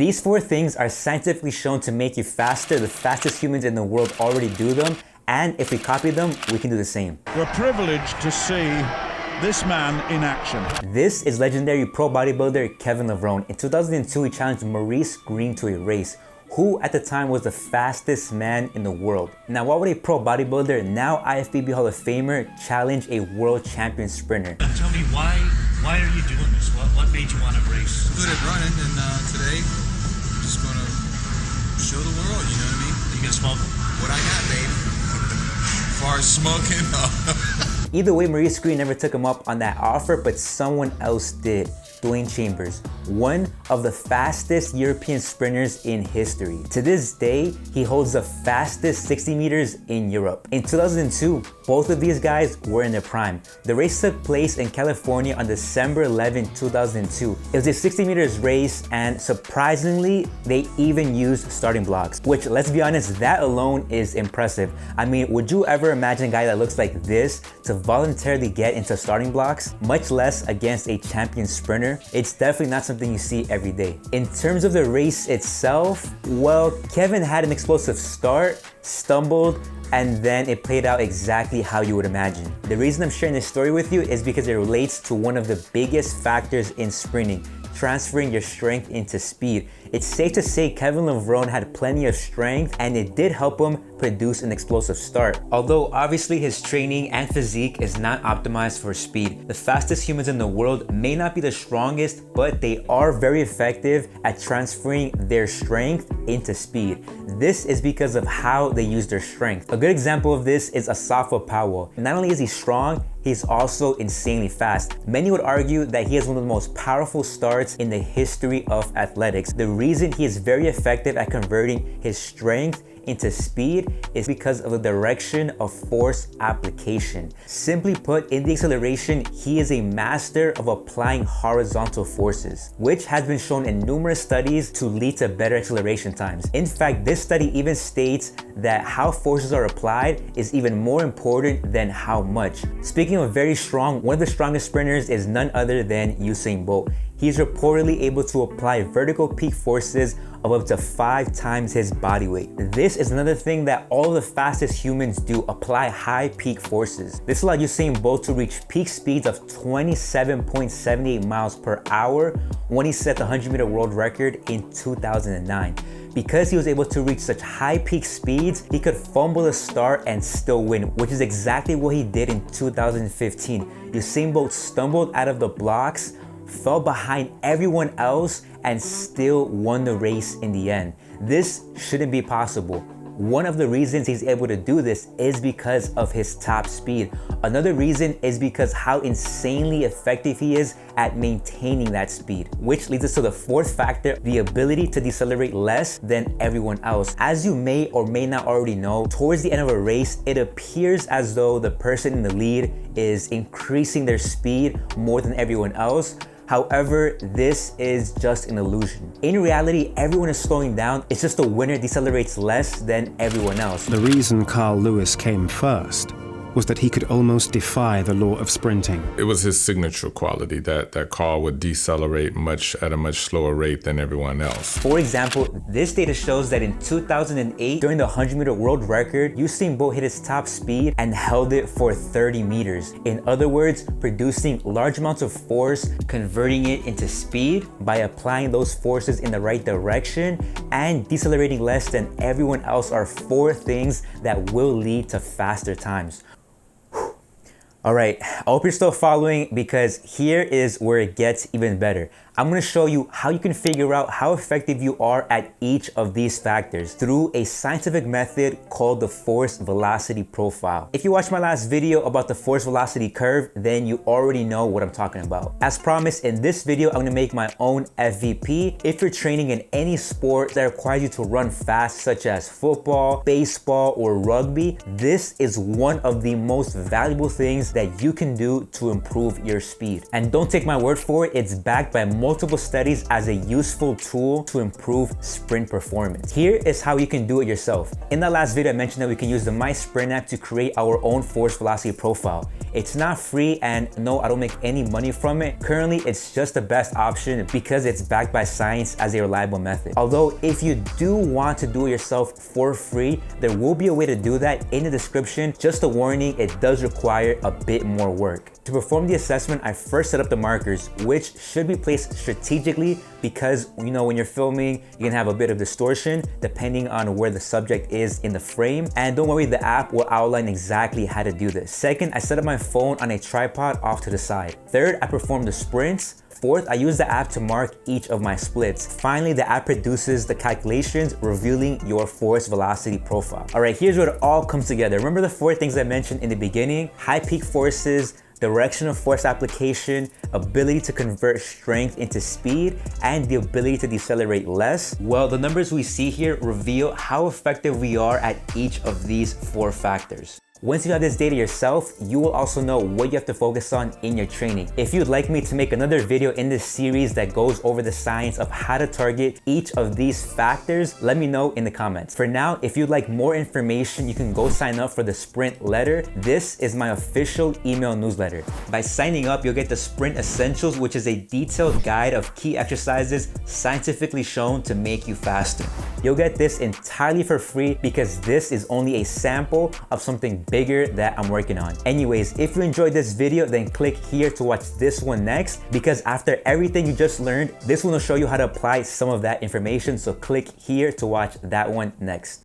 These 4 things are scientifically shown to make you faster. The fastest humans in the world already do them, and if we copy them, we can do the same. We're privileged to see this man in action. This is legendary pro bodybuilder Kevin Levrone. In 2002, he challenged Maurice Greene to a race, who at the time was the fastest man in the world. Now, why would a pro bodybuilder, now IFBB Hall of Famer, challenge a world champion sprinter? Tell me, why are you doing this? What made you want to race? I'm good at running, and today I'm just gonna show the world, you know what I mean? You gonna smoke? What I got, baby. As far as smoking, Either way, Maurice Greene never took him up on that offer, but someone else did. Dwayne Chambers, one of the fastest European sprinters in history. To this day, he holds the fastest 60 meters in Europe. In 2002, both of these guys were in their prime. The race took place in California on December 11, 2002. It was a 60 meters race, and surprisingly, they even used starting blocks, which, let's be honest, that alone is impressive. I mean, would you ever imagine a guy that looks like this to voluntarily get into starting blocks, much less against a champion sprinter? It's definitely not something you see every day. In terms of the race itself, well, Kevin had an explosive start, stumbled, and then it played out exactly how you would imagine. The reason I'm sharing this story with you is because it relates to one of the biggest factors in sprinting, transferring your strength into speed. It's safe to say Kevin Levrone had plenty of strength, and it did help him produce an explosive start. Although obviously his training and physique is not optimized for speed. The fastest humans in the world may not be the strongest, but they are very effective at transferring their strength into speed. This is because of how they use their strength. A good example of this is Asafa Powell. Not only is he strong, he's also insanely fast. Many would argue that he has one of the most powerful starts in the history of athletics. The reason he is very effective at converting his strength into speed is because of the direction of force application. Simply put, in the acceleration, he is a master of applying horizontal forces, which has been shown in numerous studies to lead to better acceleration times. In fact, this study even states that how forces are applied is even more important than how much. Speaking of very strong, one of the strongest sprinters is none other than Usain Bolt. He's reportedly able to apply vertical peak forces of up to 5 times his body weight. This is another thing that all the fastest humans do, apply high peak forces. This allowed Usain Bolt to reach peak speeds of 27.78 miles per hour when he set the 100-meter world record in 2009. Because he was able to reach such high peak speeds, he could fumble the start and still win, which is exactly what he did in 2015. Usain Bolt stumbled out of the blocks, fell behind everyone else, and still won the race in the end. This shouldn't be possible. One of the reasons he's able to do this is because of his top speed. Another reason is because how insanely effective he is at maintaining that speed, which leads us to the 4th factor, the ability to decelerate less than everyone else. As you may or may not already know, towards the end of a race, it appears as though the person in the lead is increasing their speed more than everyone else. However, this is just an illusion. In reality, everyone is slowing down. It's just the winner decelerates less than everyone else. The reason Carl Lewis came first was that he could almost defy the law of sprinting. It was his signature quality that Carl would decelerate at a much slower rate than everyone else. For example, this data shows that in 2008, during the 100-meter world record, Usain Bolt hit his top speed and held it for 30 meters. In other words, producing large amounts of force, converting it into speed by applying those forces in the right direction, and decelerating less than everyone else are 4 things that will lead to faster times. All right, I hope you're still following, because here is where it gets even better. I'm gonna show you how you can figure out how effective you are at each of these factors through a scientific method called the force velocity profile. If you watched my last video about the force velocity curve, then you already know what I'm talking about. As promised, in this video, I'm gonna make my own FVP. If you're training in any sport that requires you to run fast, such as football, baseball, or rugby, this is one of the most valuable things that you can do to improve your speed. And don't take my word for it, it's backed by multiple multiple studies as a useful tool to improve sprint performance. Here is how you can do it yourself. In the last video, I mentioned that we can use the MySprint app to create our own force velocity profile. It's not free, and no, I don't make any money from it. Currently, it's just the best option because it's backed by science as a reliable method. Although, if you do want to do it yourself for free, there will be a way to do that in the description. Just a warning, it does require a bit more work. To perform the assessment, I first set up the markers, which should be placed strategically because, you know, when you're filming, you can have a bit of distortion depending on where the subject is in the frame. And don't worry, the app will outline exactly how to do this. Second, I set up my phone on a tripod off to the side. Third, I perform the sprints. Fourth, I use the app to mark each of my splits. Finally, the app produces the calculations revealing your force velocity profile. All right, here's where it all comes together. Remember the 4 things I mentioned in the beginning? High peak forces, direction of force application, ability to convert strength into speed, and the ability to decelerate less. Well, the numbers we see here reveal how effective we are at each of these 4 factors. Once you have this data yourself, you will also know what you have to focus on in your training. If you'd like me to make another video in this series that goes over the science of how to target each of these factors, let me know in the comments. For now, if you'd like more information, you can go sign up for the Sprint Letter. This is my official email newsletter. By signing up, you'll get the Sprint Essentials, which is a detailed guide of key exercises scientifically shown to make you faster. You'll get this entirely for free because this is only a sample of something bigger that I'm working on. Anyways, if you enjoyed this video, then click here to watch this one next, because after everything you just learned, this one will show you how to apply some of that information. So click here to watch that one next.